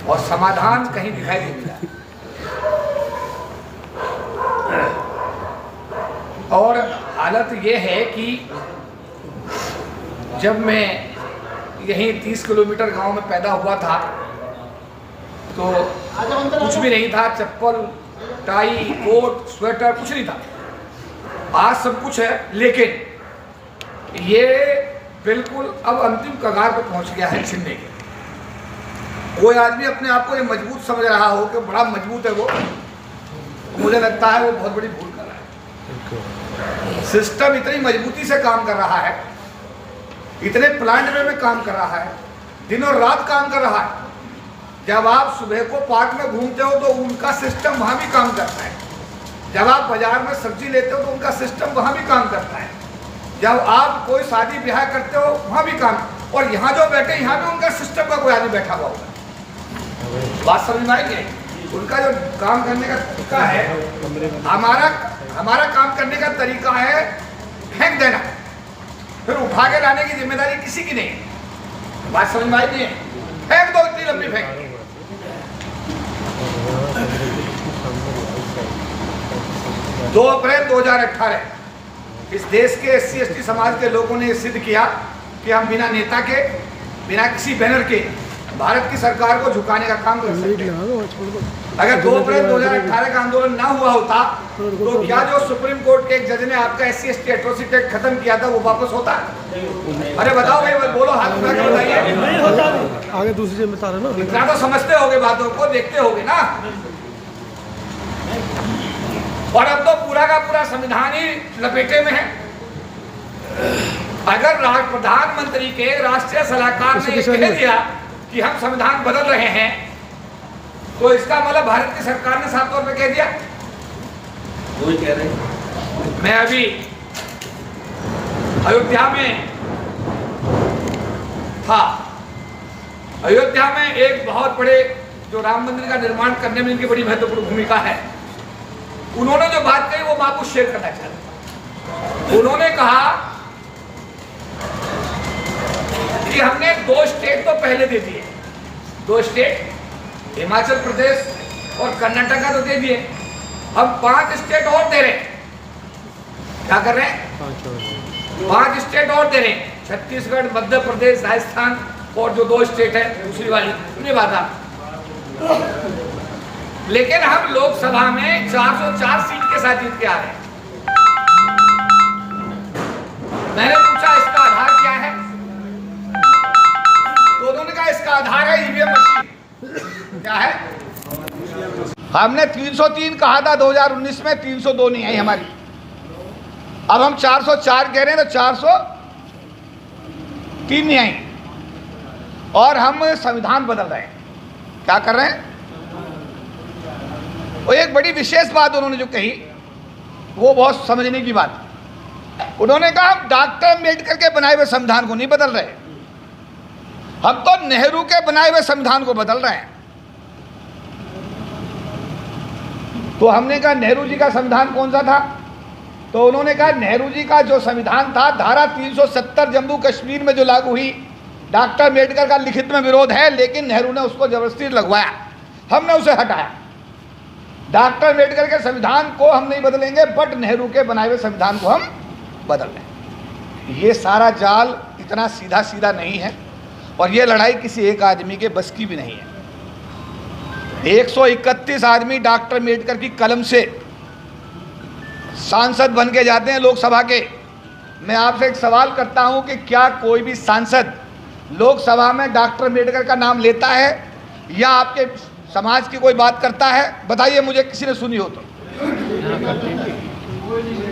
और समाधान कहीं दिखाई नहीं मिला। और हालत ये है कि जब मैं यहीं 30 किलोमीटर गांव में पैदा हुआ था तो कुछ भी नहीं था, चप्पल, टाई, कोट, स्वेटर कुछ नहीं था। आज सब कुछ है, लेकिन ये बिल्कुल अब अंतिम कगार पर पहुंच गया है छिनने के। कोई आदमी अपने आप को ये मजबूत समझ रहा हो कि बड़ा मजबूत है वो, मुझे लगता है वो बहुत बड़ी भूल कर रहा है। सिस्टम इतनी मजबूती से काम कर रहा है, इतने प्लांट में काम कर रहा है, दिनों रात काम कर रहा है। जब आप सुबह को पार्क में घूमते हो तो उनका सिस्टम वहाँ भी काम करता है। जब आप बाजार में सब्जी लेते हो तो उनका सिस्टम वहाँ भी काम करता है। जब आप कोई शादी ब्याह करते हो वहाँ भी काम, और यहाँ जो बैठे यहाँ भी उनका सिस्टम का कोई आदमी बैठा हुआ होगा। बात समझ में आएगी? उनका जो काम करने का तरीका है, हमारा काम करने का तरीका है फेंक देना, फिर उठा के लाने की जिम्मेदारी किसी की नहीं है। बात समझ में आएगी? फेंक दो, इतनी लंबी फेंक। 2 अप्रैल 2018 इस देश के SC/ST समाज के लोगों ने सिद्ध किया कि हम बिना नेता के, बिना किसी बैनर के भारत की सरकार को झुकाने का काम कर सकते हैं। अगर 2 अप्रैल 2018 का आंदोलन ना हुआ होता तो क्या जो सुप्रीम कोर्ट के एक जज ने आपका SC/ST एट्रोसिटी एक्ट खत्म किया था वो वापस होता? अरे बताओ भाई, बोलो, हाथ उठा के बताइए। आगे दूसरी बता रहे ना, इतना तो समझते होगे, बातों को देखते होगे ना। और अब तो पूरा का पूरा संविधान ही लपेटे में है। अगर प्रधानमंत्री के राष्ट्रीय सलाहकार ने कह दिया कि हम संविधान बदल रहे हैं, तो इसका मतलब भारत की सरकार ने साफ तौर पे कह दिया। वही कह रहे हैं। मैं अभी अयोध्या में था। अयोध्या में एक बहुत बड़े जो राम मंदिर का निर्माण करने में इनकी बड़ी महत्वपूर्ण भूमिका है, उन्होंने जो बात कही वो मैं आपको शेयर करना चाहता हूं। उन्होंने कहा कि हमने 2 स्टेट तो पहले दे दिए, 2 स्टेट हिमाचल प्रदेश और कर्नाटक तो दे दिए, हम 5 स्टेट और दे रहे हैं। क्या कर रहे हैं? 5 स्टेट और दे रहे हैं, छत्तीसगढ़, मध्य प्रदेश, राजस्थान और जो 2 स्टेट है दूसरी वाली, नहीं बात आप। लेकिन हम लोकसभा में 404 सीट के साथ जीत के आ रहे हैं। मैंने पूछा इसका आधार क्या है, तो उन्होंने कहा इसका आधार है ईवीएम मशीन। क्या है? हमने 303 कहा था 2019 में, 302 नहीं आई हमारी। अब हम 404 कह रहे हैं तो 403 नहीं आई, और हम संविधान बदल रहे हैं। क्या कर रहे हैं? और एक बड़ी विशेष बात उन्होंने जो कही वो बहुत समझने की बात। उन्होंने कहा हम डॉक्टर अम्बेडकर के बनाए हुए संविधान को नहीं बदल रहे, हम तो नेहरू के बनाए हुए संविधान को बदल रहे हैं। तो हमने कहा नेहरू जी का संविधान कौन सा था? तो उन्होंने कहा नेहरू जी का जो संविधान था, धारा 370 जम्मू कश्मीर में जो लागू हुई, डॉक्टर अम्बेडकर का लिखित में विरोध है, लेकिन नेहरू ने उसको जबरदस्ती लगवाया, हमने उसे हटाया। डॉक्टर अम्बेडकर के संविधान को हम नहीं बदलेंगे, बट नेहरू के बनाए हुए संविधान को हम बदल लें। ये सारा जाल इतना सीधा सीधा नहीं है, और ये लड़ाई किसी एक आदमी के बस की भी नहीं है। 131 आदमी डॉक्टर अम्बेडकर की कलम से सांसद बन के जाते हैं लोकसभा के। मैं आपसे एक सवाल करता हूं कि क्या कोई भी सांसद लोकसभा में डॉक्टर अम्बेडकर का नाम लेता है या आपके समाज की कोई बात करता है? बताइए मुझे, किसी ने सुनी हो तो।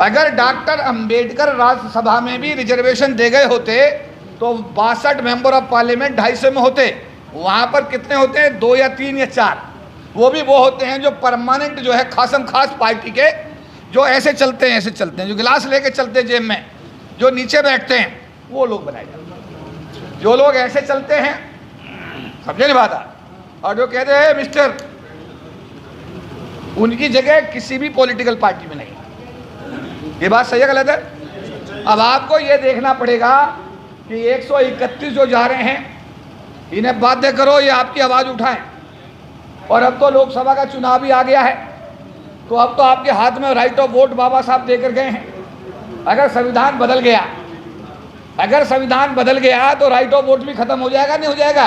अगर डॉक्टर अम्बेडकर राज्यसभा में भी रिजर्वेशन दे गए होते तो 62 मेंबर ऑफ पार्लियामेंट 250 में होते। वहाँ पर कितने होते हैं? 2 या 3 या 4। वो भी वो होते हैं जो परमानेंट जो है खासम खास पार्टी के, जो ऐसे चलते हैं, ऐसे चलते हैं, जो गिलास लेके चलते हैं जेब में, जो नीचे बैठते हैं, वो लोग बनाए जाते। जो लोग ऐसे चलते हैं, समझे नहीं बात? और जो कहते हैं मिस्टर, उनकी जगह किसी भी पॉलिटिकल पार्टी में नहीं। ये बात सही है गलत है? अब आपको ये देखना पड़ेगा कि 131 जो जा रहे हैं, इन्हें बाध्य करो ये आपकी आवाज़ उठाएं। और अब तो लोकसभा का चुनाव भी आ गया है, तो अब तो आपके हाथ में राइट ऑफ वोट बाबा साहब देकर गए हैं। अगर संविधान बदल गया, अगर संविधान बदल गया तो राइट ऑफ वोट भी खत्म हो जाएगा, नहीं हो जाएगा?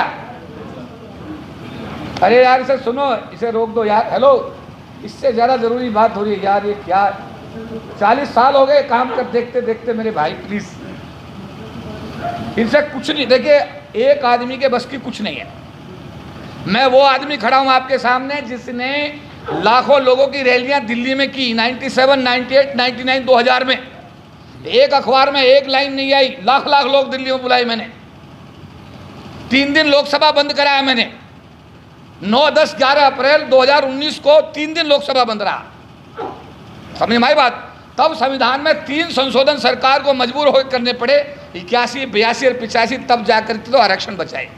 अरे यार इसे सुनो, इसे रोक दो यार। हेलो, इससे ज़्यादा ज़रूरी बात हो रही है यार। ये क्या 40 साल हो गए काम कर देखते देखते मेरे भाई, प्लीज़ इनसे कुछ नहीं। देखिए, एक आदमी के बस की कुछ नहीं है। मैं वो आदमी खड़ा हूँ आपके सामने जिसने लाखों लोगों की रैलियां दिल्ली में की 97, 98, 99, 2000 में। एक अखबार में एक लाइन नहीं आई, लाख लाख लोग दिल्ली में बुलाए मैंने। 3 दिन लोकसभा बंद कराया मैंने। 9, 10, 11 अप्रैल 2019 को 3 दिन लोकसभा बंद रहा। समझ में आई बात? तब संविधान में 3 संशोधन सरकार को मजबूर होकर करने पड़े, 81, 82 और 85, तब जाकर तो आरक्षण बचाए।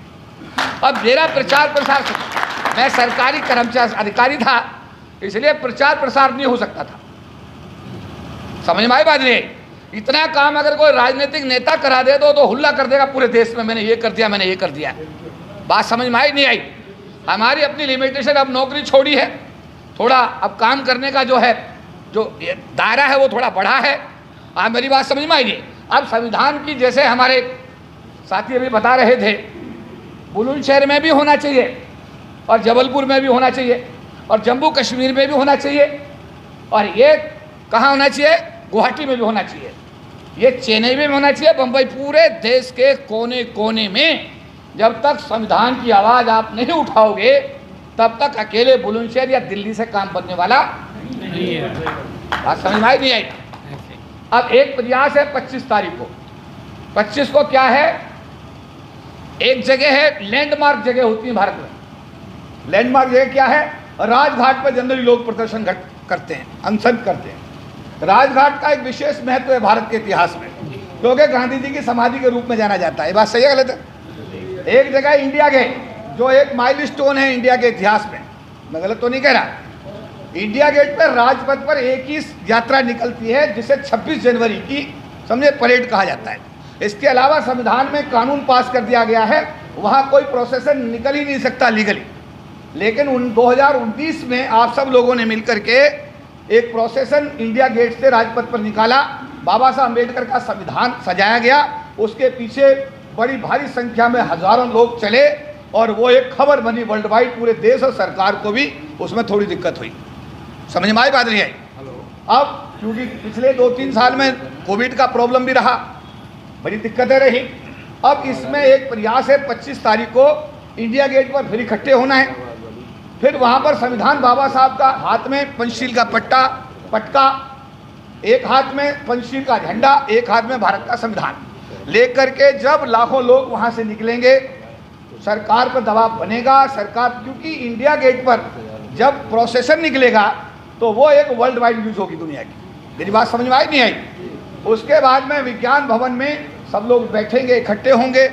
अब मेरा प्रचार प्रसार, मैं सरकारी कर्मचारी अधिकारी था, इसलिए प्रचार प्रसार नहीं हो सकता था। समझ में आई बात? नहीं, इतना काम अगर कोई राजनीतिक नेता करा दे तो हुल्ला कर देगा पूरे देश में, मैंने ये कर दिया, मैंने ये कर दिया। बात समझ में आई नहीं आई? हमारी अपनी लिमिटेशन, अब नौकरी छोड़ी है, थोड़ा अब काम करने का जो है, जो दायरा है वो थोड़ा बढ़ा है। आप मेरी बात समझ में आई नहीं? अब संविधान की, जैसे हमारे साथी अभी बता रहे थे, बुलंदशहर में भी होना चाहिए और जबलपुर में भी होना चाहिए और जम्मू कश्मीर में भी होना चाहिए और ये कहाँ होना चाहिए? गुवाहाटी में भी होना चाहिए, ये चेन्नई में होना चाहिए, बम्बई, पूरे देश के कोने कोने में। जब तक संविधान की आवाज़ आप नहीं उठाओगे तब तक अकेले बुलंदशहर या दिल्ली से काम बनने वाला नहीं है। बात समझ में आई नहीं आई? अब एक प्रयास है 25 तारीख को। 25 को क्या है? एक जगह है, लैंडमार्क जगह होती है भारत में। लैंडमार्क जगह क्या है? राजघाट पर जनरली लोग प्रदर्शन करते हैं, अनशन करते हैं। राजघाट का एक विशेष महत्व है भारत के इतिहास में, क्योंकि गांधी जी की समाधि के रूप में जाना जाता है। ये बात सही है गलत है? एक जगह इंडिया गेट, जो एक माइलस्टोन है इंडिया के इतिहास में, मैं गलत तो नहीं कह रहा। इंडिया गेट पर राजपथ पर एक ही यात्रा निकलती है जिसे 26 जनवरी की समझे परेड कहा जाता है। इसके अलावा संविधान में कानून पास कर दिया गया है, वहाँ कोई प्रोसेसन निकल ही नहीं सकता लीगली। लेकिन 2019 में आप सब लोगों ने मिलकर के एक प्रोसेसन इंडिया गेट से राजपथ पर निकाला, बाबा साहब अम्बेडकर का संविधान सजाया गया, उसके पीछे बड़ी भारी संख्या में हजारों लोग चले और वो एक खबर बनी वर्ल्ड वाइड, पूरे देश और सरकार को भी उसमें थोड़ी दिक्कत हुई। समझ में आई बात नहीं आई? अब क्योंकि पिछले 2-3 साल में कोविड का प्रॉब्लम भी रहा, बड़ी दिक्कतें रही। अब इसमें एक प्रयास है 25 तारीख को इंडिया गेट पर फिर इकट्ठे होना है। फिर वहाँ पर संविधान, बाबा साहब का हाथ में पंचशील का पटका, एक हाथ में पंचशील का झंडा, एक हाथ में भारत का संविधान लेकर के जब लाखों लोग वहाँ से निकलेंगे, सरकार पर दबाव बनेगा। सरकार, क्योंकि इंडिया गेट पर जब प्रोसेसन निकलेगा तो वो एक वर्ल्ड वाइड न्यूज़ होगी दुनिया की। मेरी बात समझ में आई नहीं आई? उसके बाद में विज्ञान भवन में सब लोग बैठेंगे, इकट्ठे होंगे।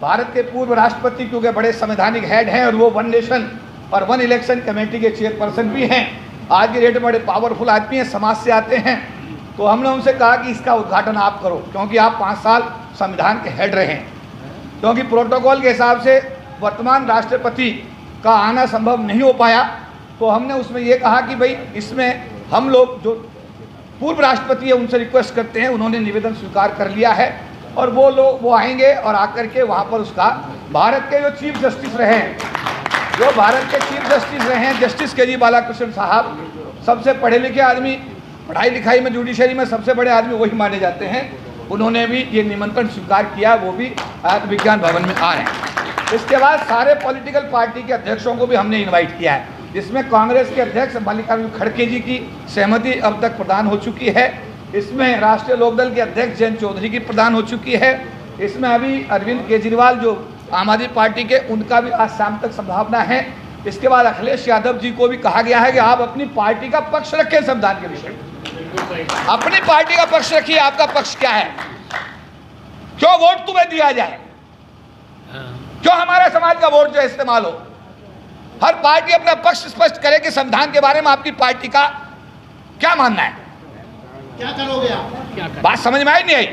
भारत के पूर्व राष्ट्रपति, क्योंकि बड़े संवैधानिक हेड हैं और वो 1 नेशन और 1 इलेक्शन कमेटी के चेयरपर्सन भी हैं, आज के डेट में बड़े पावरफुल आदमी हैं, समाज से आते हैं। तो हमने उनसे कहा कि इसका उद्घाटन आप करो, क्योंकि आप 5 साल संविधान के हेड रहे हैं। क्योंकि प्रोटोकॉल के हिसाब से वर्तमान राष्ट्रपति का आना संभव नहीं हो पाया, तो हमने उसमें ये कहा कि भाई इसमें हम लोग जो पूर्व राष्ट्रपति है उनसे रिक्वेस्ट करते हैं। उन्होंने निवेदन स्वीकार कर लिया है और वो लोग वो आएंगे और आकर के वहाँ पर उसका, भारत के जो चीफ जस्टिस रहे हैं, जो भारत के चीफ जस्टिस रहे हैं, जस्टिस के जी बालाकृष्ण साहब, सबसे पढ़े लिखे आदमी, पढ़ाई लिखाई में जुडिशरी में सबसे बड़े आदमी वही माने जाते हैं। उन्होंने भी ये निमंत्रण स्वीकार किया, वो भी विज्ञान भवन में आ रहे हैं। इसके बाद सारे पॉलिटिकल पार्टी के अध्यक्षों को भी हमने इन्वाइट किया है, जिसमें कांग्रेस के अध्यक्ष मल्लिकार्जुन खड़गे जी की सहमति अब तक प्रदान हो चुकी है। इसमें राष्ट्रीय लोकदल के अध्यक्ष जयंत चौधरी की प्रदान हो चुकी है। इसमें अभी अरविंद केजरीवाल जो आम आदमी पार्टी के, उनका भी आज शाम तक संभावना है। इसके बाद अखिलेश यादव जी को भी कहा गया है कि आप अपनी पार्टी का पक्ष रखें संविधान के विषय में, अपनी पार्टी का पक्ष रखिए। आपका पक्ष क्या है? क्यों वोट तुम्हें दिया जाए? क्यों हमारे समाज का वोट जो इस्तेमाल हो? हर पार्टी अपना पक्ष स्पष्ट करे कि संविधान के बारे में आपकी पार्टी का क्या मानना है, क्या करोगे आप? बात समझ में आई नहीं आई?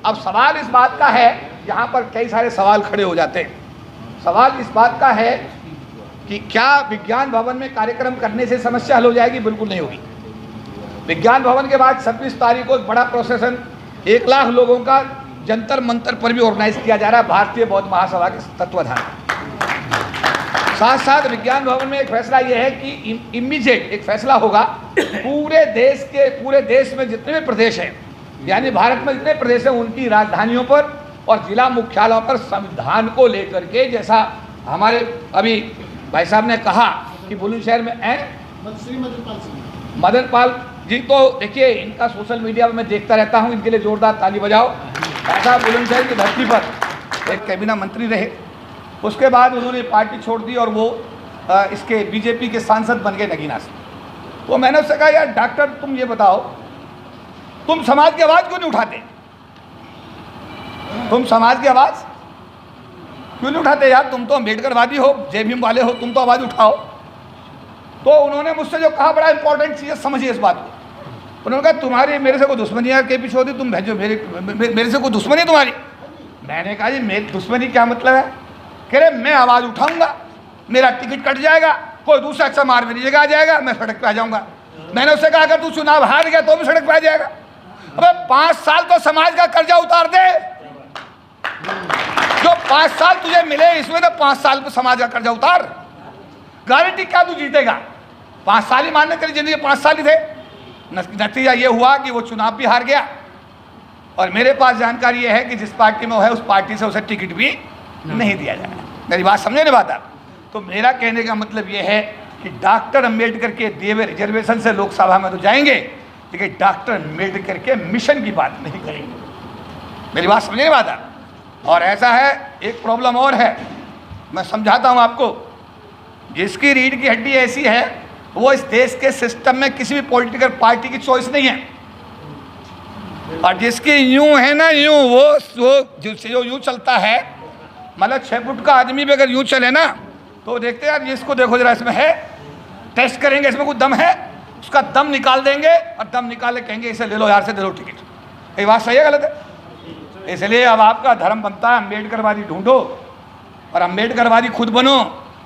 अब सवाल इस बात का है, यहाँ पर कई सारे सवाल खड़े हो जाते हैं सवाल इस बात का है कि क्या विज्ञान भवन में कार्यक्रम करने से समस्या हल हो जाएगी? बिल्कुल नहीं होगी। विज्ञान भवन के बाद 26 तारीख को एक बड़ा प्रोसेसन 1 लाख लोगों का जंतर मंतर पर भी ऑर्गेनाइज किया जा रहा है भारतीय बौद्ध महासभा के तत्वाधान। साथ साथ विज्ञान भवन में एक फैसला यह है कि इमीडिएट एक फैसला होगा, पूरे देश में जितने भी प्रदेश हैं, यानी भारत में जितने प्रदेश हैं, उनकी राजधानियों पर और जिला मुख्यालयों पर संविधान को लेकर के, जैसा हमारे अभी भाई साहब ने कहा कि बुलंदशहर में मदन पाल जी, तो देखिए इनका सोशल मीडिया में मैं देखता रहता हूं, इनके लिए जोरदार ताली बजाओ। ऐसा बुलंदशहर की धरती पर एक कैबिनेट मंत्री रहे, उसके बाद उन्होंने पार्टी छोड़ दी और वो इसके बीजेपी के सांसद बन गए नगीना से। तो मैंने उससे कहा, यार डॉक्टर तुम ये बताओ, तुम समाज की आवाज़ क्यों नहीं उठाते? तुम समाज की आवाज़ क्यों नहीं उठाते यार? तुम तो अम्बेडकरवादी हो, जय भीम वाले हो, तुम तो आवाज़ उठाओ। तो उन्होंने मुझसे जो कहा, बड़ा इंपॉर्टेंट चीज़ समझिए इस बात को। उन्होंने कहा, तुम्हारी मेरे से कोई दुश्मनी है के पीछे होती, तुम भेजो मेरे से कोई दुश्मनी तुम्हारी? मैंने कहा, जी मेरी दुश्मनी क्या मतलब है? कह रहे मैं आवाज़ उठाऊंगा, मेरा टिकट कट जाएगा, कोई दूसरा समाज मेरी जगह आ जाएगा, मैं सड़क पे आ जाऊंगा। मैंने उससे कहा, अगर तू चुनाव हार गया तो भी सड़क पे आ जाएगा। अबे 5 साल तो समाज का कर्जा उतार दे, जो 5 साल तुझे मिले इसमें तो 5 साल पे समाज का कर्जा उतार। गारंटी क्या तू जीतेगा? 5 साल ही मानने, तेरी जिंदगी 5 साल ही थे। नतीजा ये हुआ कि वो चुनाव भी हार गया और मेरे पास जानकारी ये है कि जिस पार्टी में वो है उस पार्टी से उसे टिकट भी नहीं दिया जाएगा। मेरी बात समझे नहीं बात आप? तो मेरा कहने का मतलब ये है कि डॉक्टर अम्बेडकर के दिए हुए रिजर्वेशन से लोकसभा में तो जाएंगे, लेकिन डॉक्टर अम्बेडकर के मिशन की बात नहीं करेंगे। मेरी बात समझे नहीं बात आप? और ऐसा है, एक प्रॉब्लम और है, मैं समझाता हूँ आपको। जिसकी रीढ़ की हड्डी ऐसी है, वो इस देश के सिस्टम में किसी भी पॉलिटिकल पार्टी की चॉइस नहीं है। और जिसकी यूं है ना, यूं वो यूं चलता है, मतलब 6 फुट का आदमी भी अगर यूं चले ना, तो देखते यार इसको देखो जरा, इसमें है, टेस्ट करेंगे इसमें कुछ दम है, उसका दम निकाल देंगे और दम निकाल के कहेंगे इसे ले लो यार से, दे लो टिकट। ये बात सही है गलत है? इसलिए अब आपका धर्म बनता है अम्बेडकरवादी ढूंढो और अम्बेडकरवादी खुद बनो,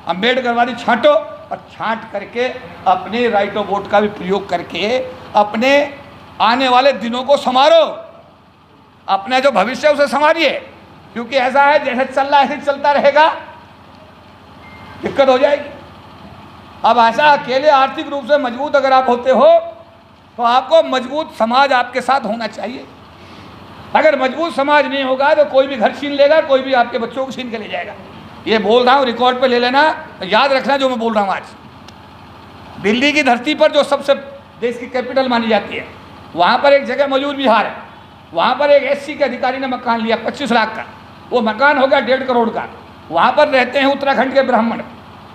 अम्बेडकरवादी छांटो और छांट करके अपने राइट ऑफ वोट का भी प्रयोग करके अपने आने वाले दिनों को संवारो, अपने जो भविष्य उसे संवारिए। क्योंकि ऐसा है, जैसे चल रहा है ऐसे चलता रहेगा, दिक्कत हो जाएगी। अब ऐसा अकेले आर्थिक रूप से मजबूत अगर आप होते हो तो आपको मजबूत समाज आपके साथ होना चाहिए। अगर मजबूत समाज नहीं होगा तो कोई भी घर छीन लेगा, कोई भी आपके बच्चों को छीन के ले जाएगा। ये बोल रहा हूँ, रिकॉर्ड पे ले लेना, याद रखना जो मैं बोल रहा हूँ। आज दिल्ली की धरती पर जो सबसे देश की कैपिटल मानी जाती है, वहाँ पर एक जगह मजूर विहार है, वहाँ पर एक SC के अधिकारी ने मकान लिया 25 लाख का, वो मकान हो गया 1.5 करोड़ का। वहाँ पर रहते हैं उत्तराखंड के ब्राह्मण।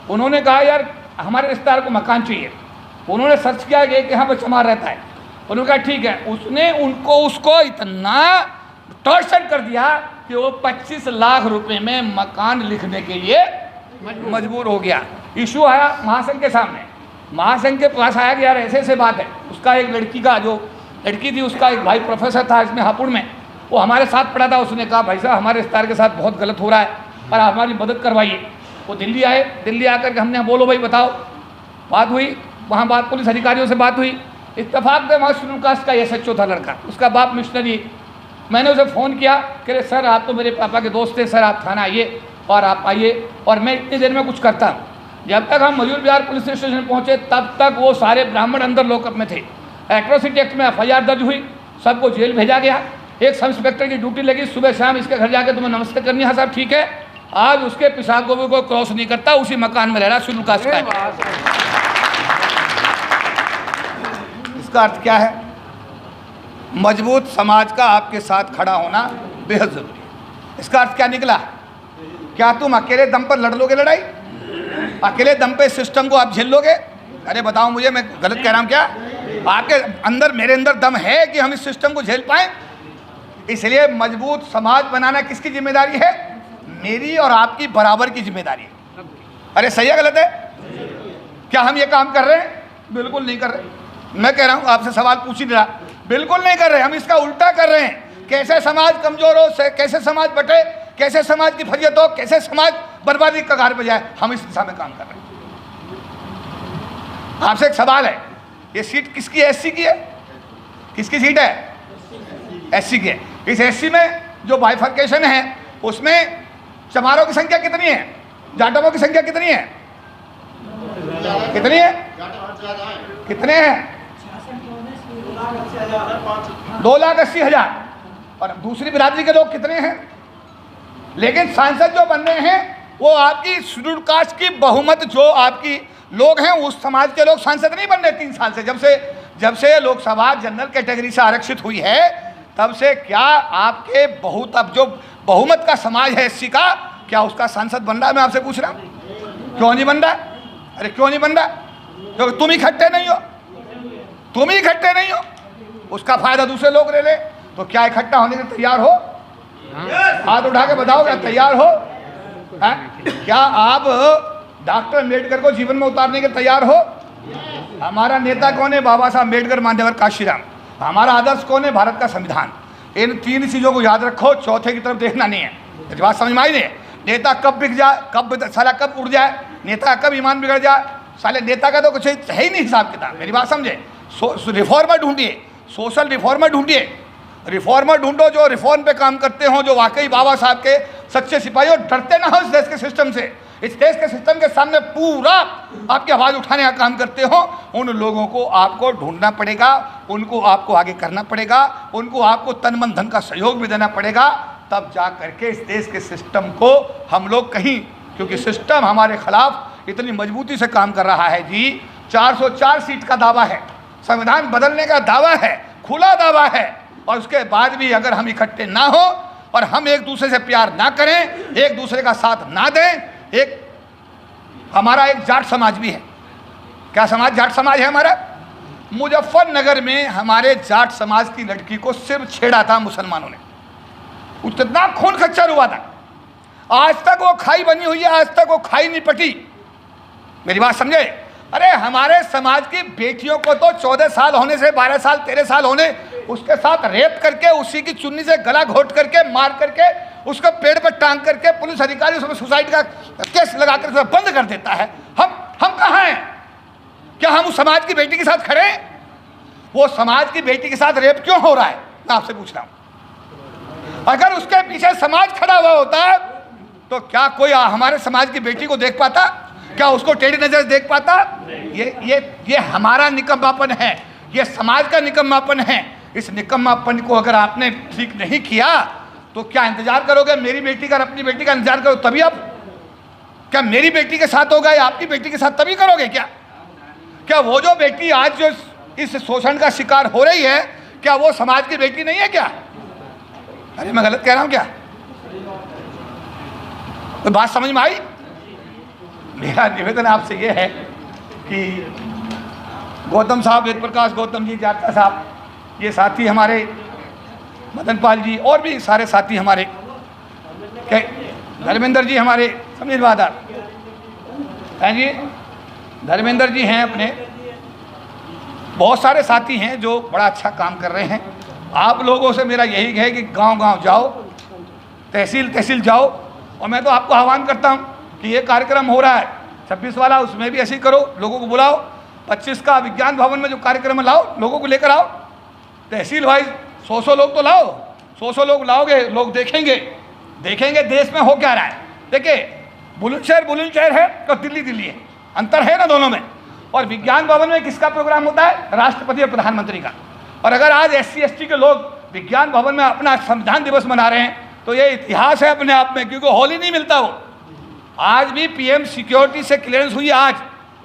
उन्होंने कहा यार हमारे रिश्तेदार को मकान चाहिए। उन्होंने सर्च किया कि यहाँ पर चमार रहता है, उन्होंने कहा ठीक है। उसने उसको इतना टॉर्चर कर दिया कि वो 25 लाख रुपए में मकान लिखने के लिए मजबूर हो गया। इशू आया महासंघ के सामने, महासंघ के पास आया कि यार ऐसे ऐसे बात है। उसका एक लड़की का, जो लड़की थी उसका एक भाई प्रोफेसर था इसमें हापुड़ में, वो हमारे साथ पढ़ा था। उसने कहा भाई साहब हमारे रिश्तेदार के साथ बहुत गलत हो रहा है और आप हमारी मदद करवाइए। वो दिल्ली आए, दिल्ली आकर के हमने बोलो भाई बताओ, बात हुई, वहाँ बात पुलिस अधिकारियों से बात हुई। इत्तेफाक से वहाँ शेड्यूल कास्ट का SHO था लड़का, उसका बाप मिशनरी। मैंने उसे फ़ोन किया कि अरे सर आप तो मेरे पापा के दोस्त थे, सर आप थाना आइए और आप आइए और मैं इतनी देर में कुछ करता हूँ। जब तक हम मजूर विहार पुलिस स्टेशन पहुँचे तब तक वो सारे ब्राह्मण अंदर लॉकअप में थे। एट्रोसिटी एक्ट में FIR दर्ज हुई, सबको जेल भेजा गया। एक सब इंस्पेक्टर की ड्यूटी लगी, सुबह शाम इसके घर जाके तुम्हें नमस्ते करनी है साहब, ठीक है। आज उसके पेशाब को भी कोई क्रॉस नहीं करता, उसी मकान में रह रहा शेड्यूल कास्ट का। इसका अर्थ क्या है? मजबूत समाज का आपके साथ खड़ा होना बेहद जरूरी है। इसका अर्थ क्या निकला? क्या तुम अकेले दम पर लड़ लोगे लड़ाई? अकेले दम पे सिस्टम को आप झेल लोगे? अरे बताओ मुझे, मैं गलत कह रहा हूँ क्या? आपके अंदर, मेरे अंदर दम है कि हम इस सिस्टम को झेल पाए? इसलिए मजबूत समाज बनाना किसकी जिम्मेदारी है? मेरी और आपकी बराबर की जिम्मेदारी है। अरे सही है गलत है? क्या हम ये काम कर रहे हैं? बिल्कुल नहीं कर रहे। मैं कह रहा हूँ, आपसे सवाल पूछ ही नहीं रहा, बिल्कुल नहीं कर रहे। हम इसका उल्टा कर रहे हैं। कैसे समाज कमजोर हो, कैसे समाज बटे, कैसे समाज की फरियत हो, कैसे समाज बर्बादी का कगार पे जाए, हम इस दिशा में काम कर रहे हैं। आपसे एक सवाल है, ये सीट किसकी है? एससी की है। किसकी सीट है? एससी की है। इस एससी में जो बाइफर्केशन है उसमें चमारों की संख्या कितनी है? जाटवों की संख्या कितनी है? कितनी है? कितने हैं? 2,80,000। और दूसरी बिरादरी के लोग कितने हैं? लेकिन सांसद जो बन रहे हैं वो आपकी शेड्यूल कास्ट की बहुमत जो आपकी लोग हैं उस समाज के लोग सांसद नहीं बन रहे 3 साल से। जब से लोकसभा जनरल कैटेगरी से आरक्षित हुई है तब से क्या आपके अब जो बहुमत का समाज है एससी का, क्या उसका सांसद बन रहा है? मैं आपसे पूछ रहा हूँ, क्यों नहीं बन रहा? अरे क्यों नहीं बन रहा? क्योंकि तुम इकट्ठे नहीं हो, तुम ही इकट्ठे नहीं हो। उसका फायदा दूसरे लोग ले ले। तो क्या इकट्ठा होने के तैयार हो? हाथ उठा के बताओ, क्या तैयार हो? क्या आप डॉक्टर अम्बेडकर को जीवन में उतारने के तैयार हो? हमारा नेता कौन है? बाबा साहब अम्बेडकर, मान्यवर काशीराम। हमारा आदर्श कौन है? भारत का संविधान। इन 3 चीज़ों को याद रखो, चौथे की तरफ देखना नहीं है। मेरी बात समझ में आई नहीं? नेता कब बिक जाए, साला कब उड़ जाए, नेता कब ईमान बिगड़ जाए, साले नेता का तो कुछ है ही नहीं हिसाब किताब। मेरी बात समझे? रिफॉर्मर ढूंढिए, सोशल रिफॉर्मर ढूंढिए, रिफॉर्मर ढूंढो जो रिफॉर्म पे काम करते हो, जो वाकई बाबा साहब के सच्चे सिपाही हो। डरते ना हो इस देश के सिस्टम से। इस देश के सिस्टम के सामने पूरा आपकी आवाज़ उठाने का काम करते हो। उन लोगों को आपको ढूंढना पड़ेगा, उनको आपको आगे करना पड़ेगा, उनको आपको तन मन धन का सहयोग भी देना पड़ेगा, तब जा करके इस देश के सिस्टम को हम लोग कहीं, क्योंकि सिस्टम हमारे खिलाफ इतनी मजबूती से काम कर रहा है जी। 404 सीट का दावा है, संविधान बदलने का दावा है, खुला दावा है, और उसके बाद भी अगर हम इकट्ठे ना हो और हम एक दूसरे से प्यार ना करें, एक दूसरे का साथ ना दें। हमारा एक जाट समाज भी है। क्या समाज? जाट समाज है हमारा। मुजफ्फरनगर में हमारे जाट समाज की लड़की को सिर्फ छेड़ा था मुसलमानों ने, उतना खून खच्चर हुआ था। आज तक वो खाई बनी हुई है, आज तक वो खाई नहीं पटी। मेरी बात समझे? अरे हमारे समाज की बेटियों को तो 14 साल होने से 12 साल 13 साल होने उसके साथ रेप करके, उसी की चुन्नी से गला घोट करके, मार करके, उसको पेड़ पर टांग करके पुलिस अधिकारी उसमें सुसाइड का केस लगाकर उसे बंद कर देता है। हम कहाँ हैं? क्या हम उस समाज की बेटी के साथ खड़े हैं? वो समाज की बेटी के साथ रेप क्यों हो रहा है? मैं आपसे पूछ रहा हूं। अगर उसके पीछे समाज खड़ा हुआ होता तो क्या कोई हमारे समाज की बेटी को देख पाता? क्या उसको टेढ़ी नजर देख पाता? ये हमारा निकम्मापन है, ये समाज का निकम्मापन है। इस निकम्मापन को अगर आपने ठीक नहीं किया तो क्या इंतजार करोगे? मेरी बेटी का, अपनी बेटी का इंतजार करो तभी आप, क्या मेरी बेटी के साथ होगा या आपकी बेटी के साथ तभी करोगे? क्या वो जो बेटी आज जो इस शोषण का शिकार हो रही है, क्या वो समाज की बेटी नहीं है क्या? अरे मैं गलत कह रहा हूं क्या? तो बात समझ में आई? मेरा निवेदन आपसे ये है कि गौतम साहब, वेद प्रकाश गौतम जी, जाटका साहब, ये साथी हमारे मदन पाल जी और भी सारे साथी हमारे, धर्मेंद्र जी हमारे समझ बहादुर हैं जी, धर्मेंद्र जी हैं अपने, बहुत सारे साथी हैं जो बड़ा अच्छा काम कर रहे हैं। आप लोगों से मेरा यही है कि गांव-गांव जाओ, तहसील जाओ, और मैं तो आपको आह्वान करता हूं कि ये कार्यक्रम हो रहा है 26 वाला, उसमें भी ऐसे ही करो, लोगों को बुलाओ। 25 का विज्ञान भवन में जो कार्यक्रम लाओ, लोगों को लेकर आओ। तहसील वाइज 100 लोग तो लाओ, 100 लोग लाओगे, लोग देखेंगे देश में हो क्या रहा है। देखिए, बुलंदशहर है तो दिल्ली है, अंतर है ना दोनों में। और विज्ञान भवन में किसका प्रोग्राम होता है? राष्ट्रपति और प्रधानमंत्री का। और अगर आज SC ST के लोग विज्ञान भवन में अपना संविधान दिवस मना रहे हैं तो ये इतिहास है अपने आप में, क्योंकि हॉल ही नहीं मिलता। वो आज भी PM सिक्योरिटी से क्लियरेंस हुई है,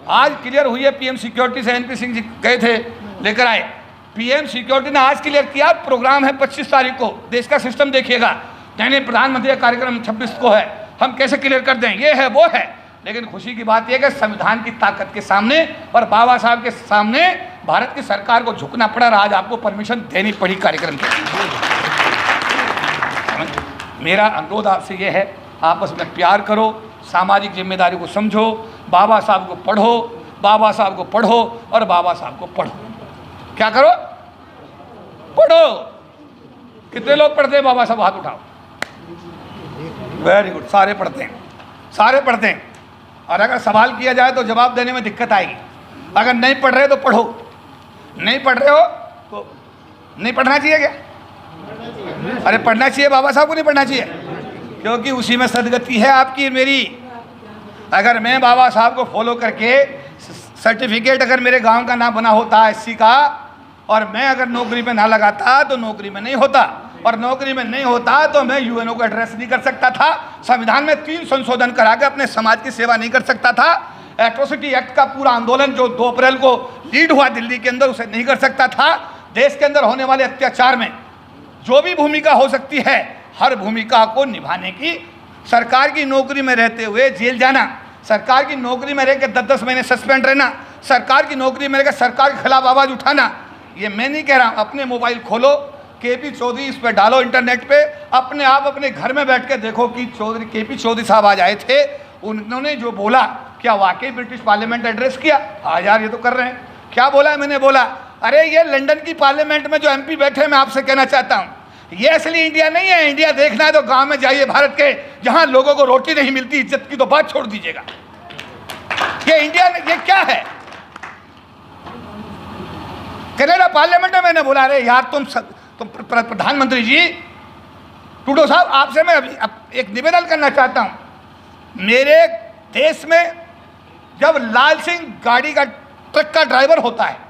आज क्लियर हुई है PM सिक्योरिटी से। NP सिंह जी गए थे, लेकर आए। PM सिक्योरिटी ने आज क्लियर किया। प्रोग्राम है 25 तारीख को, देश का सिस्टम देखिएगा। यानी प्रधानमंत्री का कार्यक्रम 26 को है, हम कैसे क्लियर कर दें? ये है वो है। लेकिन खुशी की बात यह कि संविधान की ताकत के सामने और बाबा साहब के सामने भारत की सरकार को झुकना पड़ा, और आज आपको परमिशन देनी पड़ी कार्यक्रम के। मेरा अनुरोध आपसे यह है, आपस में प्यार करो, सामाजिक जिम्मेदारी को समझो, बाबा साहब को पढ़ो, बाबा साहब को पढ़ो और बाबा साहब को पढ़ो। क्या करो? पढ़ो। कितने लोग पढ़ते हैं बाबा साहब? हाथ उठाओ। वेरी गुड, सारे पढ़ते हैं, सारे पढ़ते हैं, और अगर सवाल किया जाए तो जवाब देने में दिक्कत आएगी। अगर नहीं पढ़ रहे तो पढ़ो, नहीं पढ़ रहे हो तो नहीं पढ़ना चाहिए क्या? अरे पढ़ना चाहिए, बाबा साहब को नहीं पढ़ना चाहिए, क्योंकि उसी में सदगति है आपकी मेरी। अगर मैं बाबा साहब को फॉलो करके सर्टिफिकेट अगर मेरे गांव का ना बना होता एससी का, और मैं अगर नौकरी में ना लगाता तो नौकरी में नहीं होता, और नौकरी में नहीं होता तो मैं यूएनओ को एड्रेस नहीं कर सकता था, संविधान में 3 संशोधन करा के अपने समाज की सेवा नहीं कर सकता था, एट्रोसिटी एक्ट का पूरा आंदोलन जो 2 अप्रैल को लीड हुआ दिल्ली के अंदर उसे नहीं कर सकता था। देश के अंदर होने वाले अत्याचार में जो भी भूमिका हो सकती है, हर भूमिका को निभाने की, सरकार की नौकरी में रहते हुए जेल जाना, सरकार की नौकरी में रह के 10-10 महीने सस्पेंड रहना, सरकार की नौकरी में रह के सरकार के खिलाफ आवाज़ उठाना, ये मैं नहीं कह रहा। अपने मोबाइल खोलो, केपी चौधरी इस पर डालो इंटरनेट पे, अपने आप अपने घर में बैठ के देखो कि चौधरी केपी चौधरी साहब आज आए थे, उन्होंने जो बोला क्या वाकई ब्रिटिश पार्लियामेंट एड्रेस किया? हाँ यार ये तो कर रहे हैं। क्या बोला है? मैंने बोला अरे ये लंदन की पार्लियामेंट में जो एमपी बैठे, मैं आपसे कहना चाहता हूँ ये असली इंडिया नहीं है। इंडिया देखना है तो गांव में जाइए भारत के, जहां लोगों को रोटी नहीं मिलती, इज्जत की तो बात छोड़ दीजिएगा। ये इंडिया, ये क्या है? कनाडा पार्लियामेंट में मैंने बोला अरे यार तुम प्रधानमंत्री जी ट्रूडो साहब, आपसे मैं अभी एक निवेदन करना चाहता हूं। मेरे देश में जब लाल सिंह गाड़ी का ट्रक का ड्राइवर होता है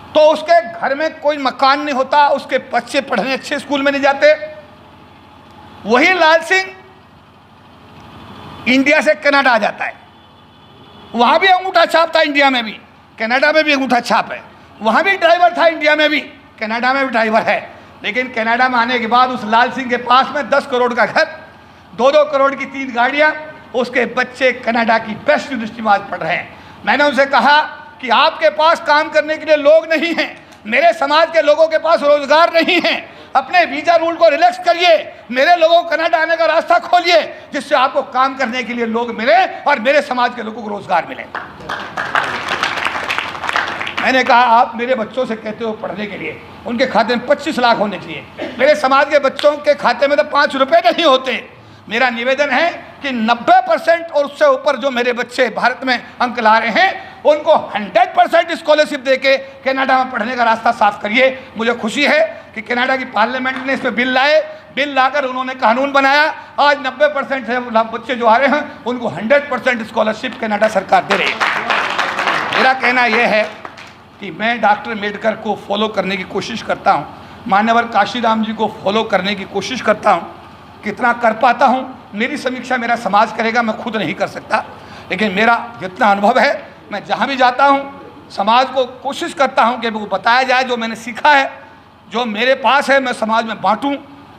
तो उसके घर में कोई मकान नहीं होता, उसके बच्चे पढ़ने अच्छे स्कूल में नहीं जाते। वही लाल सिंह इंडिया से कनाडा आ जाता है, वहां भी अंगूठा छाप था, इंडिया में भी, कनाडा में भी अंगूठा छाप है, वहां भी ड्राइवर था, इंडिया में भी, कनाडा में भी ड्राइवर है। लेकिन कनाडा में आने के बाद उस लाल सिंह के पास में 10 करोड़ का घर, 2-2 करोड़ की 3 गाड़ियां, उसके बच्चे कनाडा की बेस्ट यूनिवर्सिटी में आज पढ़ रहे हैं। मैंने उनसे कहा कि आपके पास काम करने के लिए लोग नहीं हैं, मेरे समाज के लोगों के पास रोजगार नहीं है, अपने वीजा रूल को रिलैक्स करिए, मेरे लोगों को कनाडा आने का रास्ता खोलिए, जिससे आपको काम करने के लिए लोग मिले और मेरे समाज के लोगों को रोजगार मिले। मैंने कहा आप मेरे बच्चों से कहते हो पढ़ने के लिए, उनके खाते में 25 लाख होने चाहिए, मेरे समाज के बच्चों के खाते में तो 5 रुपए नहीं होते। मेरा निवेदन है कि 90% और उससे ऊपर जो मेरे बच्चे भारत में अंक ला रहे हैं उनको 100% स्कॉलरशिप देके कनाडा में पढ़ने का रास्ता साफ करिए। मुझे खुशी है कि कनाडा की पार्लियामेंट ने इसमें बिल लाए, बिल लाकर उन्होंने कानून बनाया। आज 90% बच्चे जो आ रहे हैं उनको 100% स्कॉलरशिप कनाडा सरकार दे रही है। मेरा कहना यह है कि मैं डॉक्टर अम्बेडकर को फॉलो करने की कोशिश करता हूँ, मान्यवर काशीराम जी को फॉलो करने की कोशिश करता हूँ। कितना कर पाता हूँ मेरी समीक्षा मेरा समाज करेगा, मैं खुद नहीं कर सकता, लेकिन मेरा जितना अनुभव है मैं जहाँ भी जाता हूँ समाज को कोशिश करता हूँ कि वो बताया जाए जो मैंने सीखा है, जो मेरे पास है मैं समाज में बांटूँ।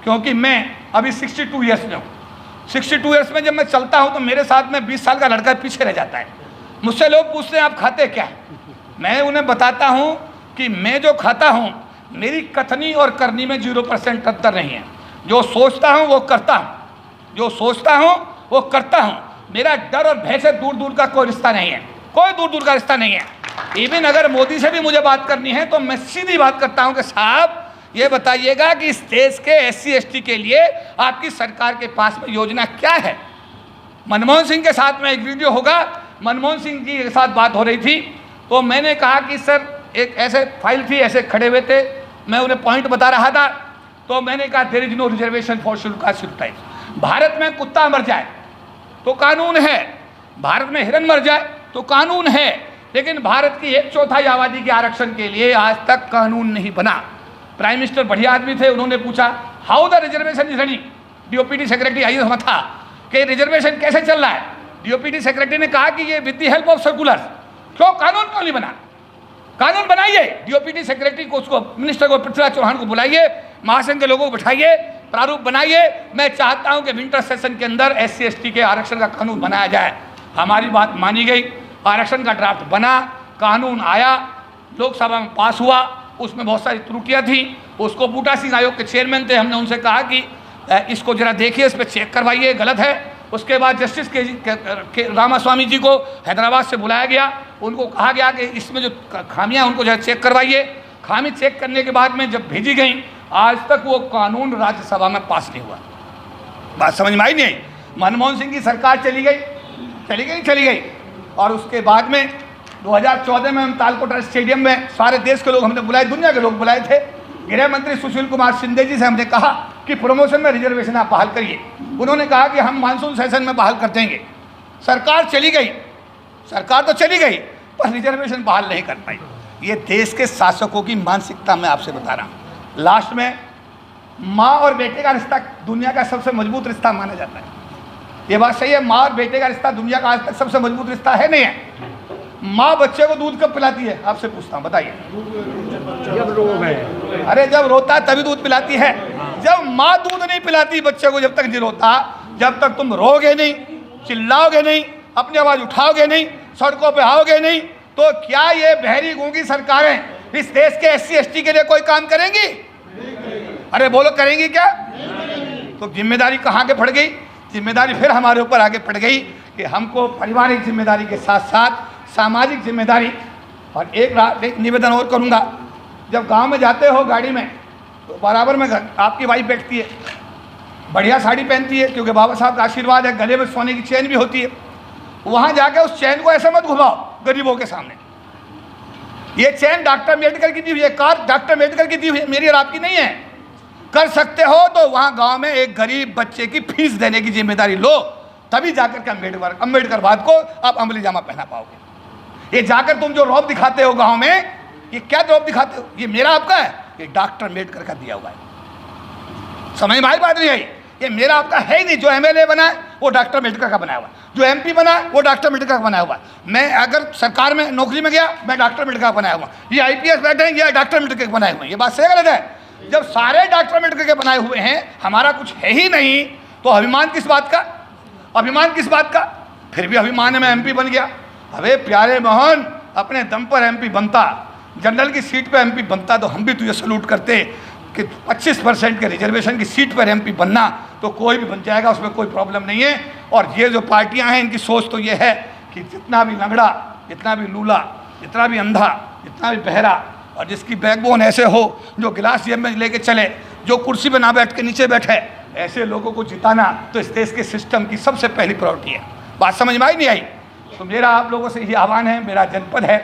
क्योंकि मैं अभी 62 ईयर्स में हूँ, 62 ईयर्स में जब मैं चलता हूँ तो मेरे साथ में 20 साल का लड़का पीछे रह जाता है। मुझसे लोग पूछते हैं आप खाते क्या? मैं उन्हें बताता हूँ कि मैं जो खाता हूँ मेरी कथनी और करनी में 0% अंतर नहीं है। जो सोचता हूँ वो करता हूँ, जो सोचता हूँ वो करता हूँ। मेरा डर और भय से दूर दूर का कोई रिश्ता नहीं है, कोई दूर दूर का रिश्ता नहीं है। इवन अगर मोदी से भी मुझे बात करनी है तो मैं सीधी बात करता हूँ कि साहब ये बताइएगा कि इस देश के SC ST के लिए आपकी सरकार के पास में योजना क्या है। मनमोहन सिंह के साथ में एक वीडियो होगा, मनमोहन सिंह जी के साथ बात हो रही थी तो मैंने कहा कि सर एक ऐसे फाइल थी, ऐसे खड़े हुए थे, मैं उन्हें पॉइंट बता रहा था तो मैंने कहा there is no reservation for scheduled caste scheduled tribes. Bharat में कुत्ता मर जाए तो कानून है, भारत में हिरन मर जाए तो कानून है, लेकिन भारत की 1/4 आबादी के आरक्षण के लिए आज तक कानून नहीं बना। प्राइम मिनिस्टर बढ़िया आदमी थे, उन्होंने पूछा how the reservation is running. DOPT secretary आई हुआ था कि रिजर्वेशन कैसे चल रहा है। DOPT सेक्रेटरी ने कहा कि ये with the help of circular. क्यों कानून क्यों नहीं बना? कानून बनाइए। DOPT सेक्रेटरी को, उसको मिनिस्टर को, पृथ्वीराज चौहान को बुलाइए, महासंघ के लोगों को बिठाइए, प्रारूप बनाइए। मैं चाहता हूं कि विंटर सेशन के अंदर SC ST के आरक्षण का कानून बनाया जाए। हमारी बात मानी गई, आरक्षण का ड्राफ्ट बना, कानून आया, लोकसभा में पास हुआ, उसमें बहुत सारी त्रुटियां थी। उसको बूटा सिंह आयोग के चेयरमैन थे, हमने उनसे कहा कि इसको जरा देखिए, इस पर चेक करवाइए, गलत है। उसके बाद जस्टिस के रामास्वामी जी को हैदराबाद से बुलाया गया, उनको कहा गया कि इसमें जो खामियां उनको जरा चेक करवाइए। खामी चेक करने के बाद में जब भेजी गई, आज तक वो कानून राज्यसभा में पास नहीं हुआ। बात समझ में आई नहीं? मनमोहन सिंह की सरकार चली गई नहीं चली गई। और उसके बाद में 2014 में हम तालकोटा स्टेडियम में सारे देश के लोग हमने बुलाए, दुनिया के लोग बुलाए थे। गृह मंत्री सुशील कुमार शिंदे जी से हमने कहा कि प्रमोशन में रिजर्वेशन आप बहाल करिए। उन्होंने कहा कि हम मानसून सेशन में बहाल कर देंगे। सरकार चली गई, सरकार तो चली गई पर रिजर्वेशन बहाल नहीं कर पाई। ये देश के शासकों की मानसिकता मैं आपसे बता रहा हूँ। लास्ट में माँ और बेटे का रिश्ता दुनिया का सबसे मजबूत रिश्ता माना जाता है। ये बात सही है, माँ और बेटे का रिश्ता दुनिया का आज तक सबसे मजबूत रिश्ता है नहीं है। माँ बच्चे को दूध कब पिलाती है आपसे पूछता हूँ, बताइए। जब रोग है। अरे जब रोता है तभी दूध पिलाती है। जब माँ दूध नहीं पिलाती बच्चे को, जब तक नहीं रोता, जब तक तुम रोगे नहीं, चिल्लाओगे नहीं, अपनी आवाज उठाओगे नहीं, सड़कों पे आओगे नहीं, तो क्या ये बहरी गूंगी सरकारें इस देश के SC ST के लिए कोई काम करेंगी? अरे बोलो, करेंगी क्या? तो जिम्मेदारी कहाँ के पड़ गई? जिम्मेदारी फिर हमारे ऊपर आगे पड़ गई कि हमको पारिवारिक जिम्मेदारी के साथ साथ सामाजिक जिम्मेदारी। और एक निवेदन और करूँगा, जब गांव में जाते हो गाड़ी में तो बराबर में आपकी वाइफ बैठती है, बढ़िया साड़ी पहनती है क्योंकि बाबा साहब का आशीर्वाद है, गले में सोने की चेन भी होती है। वहाँ जाके उस चेन को ऐसे मत घुमाओ गरीबों के सामने। ये चेन डॉक्टर अम्बेडकर की दी हुई है, कार डॉक्टर अम्बेडकर की दी हुई है, मेरी और आपकी नहीं है। कर सकते हो तो वहाँ गांव में एक गरीब बच्चे की फीस देने की जिम्मेदारी लो, तभी जाकर के अम्बेडकरवाद को आप अमली जामा पहना पाओगे। ये जाकर तुम जो रौब दिखाते हो गांव में, ये क्या रौब दिखाते हो? ये मेरा आपका है, ये डॉक्टर अम्बेडकर का दिया हुआ है। समझ में आई बात नहीं आई? ये मेरा आपका है ही नहीं। जो MLA बना है वो डॉक्टर अम्बेडकर का बनाया हुआ है, जो MP बना है वो डॉक्टर अम्बेडकर का बनाया हुआ है। मैं अगर सरकार में नौकरी में गया, मैं डॉक्टर अम्बेडकर का बनाया हुआ। ये IPS बैठे हैं, ये डॉक्टर अम्बेडकर के बनाए हुए हैं। ये बात सही गलत है? जब सारे डॉक्टर अम्बेडकर के बनाए हुए हैं, हमारा कुछ है ही नहीं, तो अभिमान किस बात का? अभिमान किस बात का? फिर भी अभिमान है मैं MP बन गया। अबे प्यारे मोहन, अपने दम पर MP बनता, जनरल की सीट पे MP बनता तो हम भी तुझे सलूट करते कि 25% के रिजर्वेशन की सीट पर MP बनना तो कोई भी बन जाएगा, उसमें कोई प्रॉब्लम नहीं है। और ये जो पार्टियां हैं इनकी सोच तो ये है कि जितना भी लंगड़ा, जितना भी लूला, जितना भी अंधा, जितना भी बहरा और जिसकी बैकबोन ऐसे हो, जो गिलास जेब में लेके चले, जो कुर्सी पे ना बैठ के नीचे बैठे, ऐसे लोगों को जिताना तो इस देश के सिस्टम की सबसे पहली प्रायोरिटी है। बात समझ में आई नहीं आई? तो मेरा आप लोगों से यही आह्वान है, मेरा जनपद है,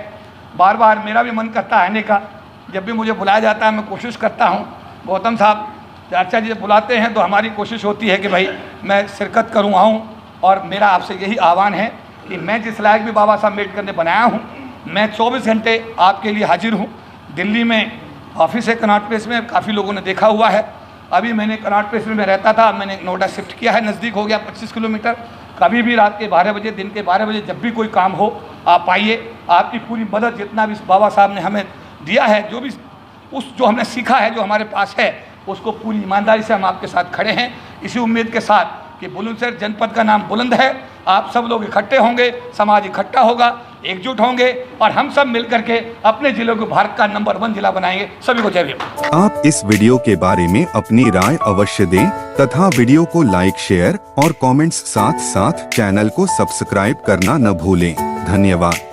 बार बार मेरा भी मन करता है आने का। जब भी मुझे बुलाया जाता है मैं कोशिश करता हूँ। गौतम साहब चाचा जी बुलाते हैं तो हमारी कोशिश होती है कि भाई मैं शिरकत करूँ, आऊँ। और मेरा आपसे यही आह्वान है कि मैं जिस लायक भी बाबा साहब अम्बेडकर ने बनाया हूँ, मैं 24 घंटे आपके लिए हाजिर हूँ। दिल्ली में ऑफिस है कनॉट प्लेस में, काफ़ी लोगों ने देखा हुआ है। अभी मैंने कनॉट प्लेस में रहता था, मैंने नोएडा शिफ्ट किया है, नज़दीक हो गया 25 किलोमीटर। कभी भी रात के 12 बजे, दिन के 12 बजे, जब भी कोई काम हो आप आइए। आपकी पूरी मदद, जितना भी बाबा साहब ने हमें दिया है, जो भी जो हमने सीखा है, जो हमारे पास है, उसको पूरी ईमानदारी से हम आपके साथ खड़े हैं, इसी उम्मीद के साथ कि बुलंदशहर जनपद का नाम बुलंद है। आप सब लोग इकट्ठे होंगे, समाज इकट्ठा होगा, एकजुट होंगे और हम सब मिलकर के अपने जिले को भारत का नंबर 1 जिला बनाएंगे। सभी को जय भीम। आप इस वीडियो के बारे में अपनी राय अवश्य दें तथा वीडियो को लाइक, शेयर और कमेंट्स साथ साथ चैनल को सब्सक्राइब करना न भूलें। धन्यवाद।